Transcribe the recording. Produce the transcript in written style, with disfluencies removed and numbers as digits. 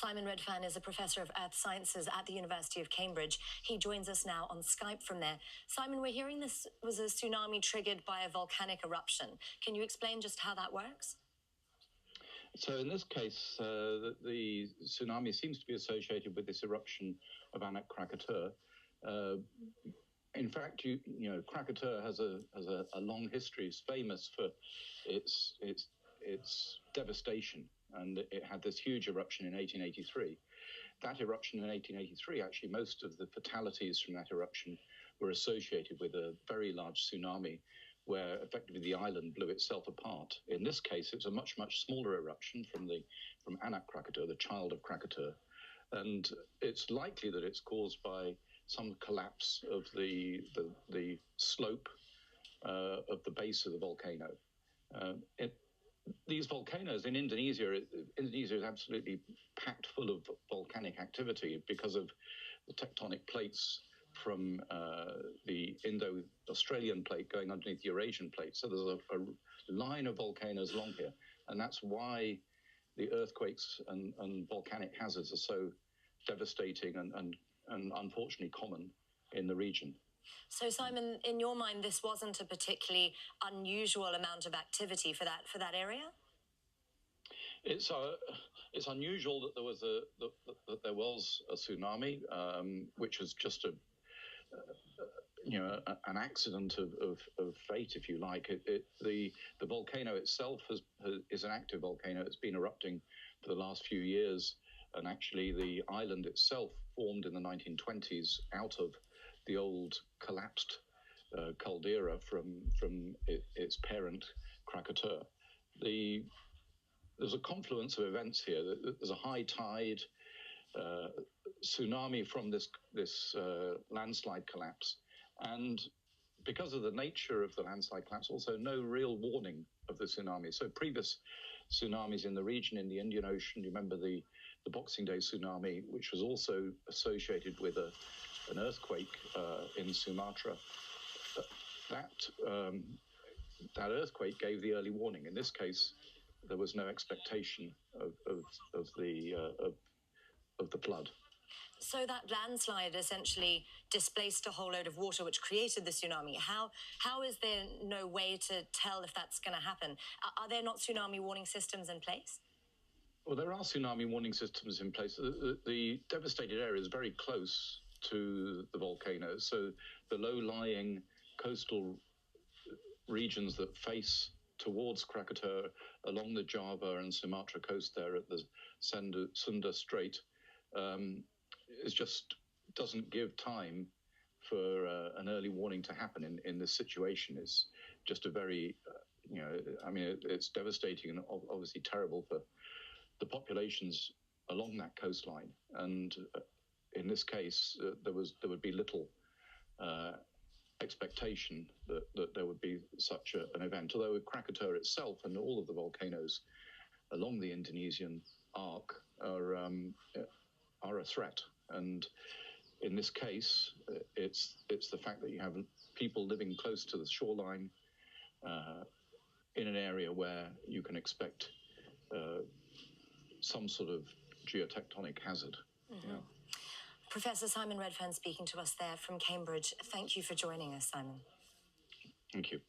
Simon Redfern is a professor of earth sciences at the University of Cambridge. He joins us now on Skype from there. Simon, we're hearing this was a tsunami triggered by a volcanic eruption. Can you explain just how that works? So in this case, the tsunami seems to be associated with this eruption of Anak Krakatau. In fact, you know, Krakatau has a long history. It's famous for its devastation, and it had this huge eruption in 1883. That eruption in 1883, actually, most of the fatalities from that eruption were associated with a very large tsunami, where effectively the island blew itself apart. In this case, it's a much, much smaller eruption from Anak Krakatau, the child of Krakatau. And it's likely that it's caused by some collapse of the slope of the base of the volcano. These volcanoes in Indonesia is absolutely packed full of volcanic activity because of the tectonic plates from the Indo-Australian plate going underneath the Eurasian plate. So there's a line of volcanoes along here, and that's why the earthquakes and volcanic hazards are so devastating and unfortunately common in the region. So, Simon, in your mind, this wasn't a particularly unusual amount of activity for that area? It's unusual that there was a tsunami, which was just an accident of fate, if you like. The volcano itself is an active volcano. It's been erupting for the last few years, and actually the island itself formed in the 1920s out of the old collapsed caldera from its parent Krakatau. There's a confluence of events here. There's a high tide, tsunami from this landslide collapse, and because of the nature of the landslide collapse, also no real warning of the tsunami. So previous tsunamis in the region, in the Indian Ocean, you remember the Boxing Day tsunami, which was also associated with an earthquake in Sumatra. That earthquake gave the early warning. In this case, there was no expectation of the flood. So that landslide essentially displaced a whole load of water, which created the tsunami. How is there no way to tell if that's going to happen? Are there not tsunami warning systems in place? Well, there are tsunami warning systems in place. The devastated area is very close to the volcano, so the low-lying coastal regions that face towards Krakatau along the Java and Sumatra coast there at the Sunda Strait, it just doesn't give time for an early warning to happen in this situation. It's just a very, it's devastating and obviously terrible for the populations along that coastline. And in this case, there would be little expectation that there would be such an event. Although Krakatau itself and all of the volcanoes along the Indonesian arc are a threat. And in this case, it's the fact that you have people living close to the shoreline in an area where you can expect some sort of geotectonic hazard. Mm-hmm. Yeah. Professor Simon Redfern speaking to us there from Cambridge. Thank you for joining us, Simon. Thank you.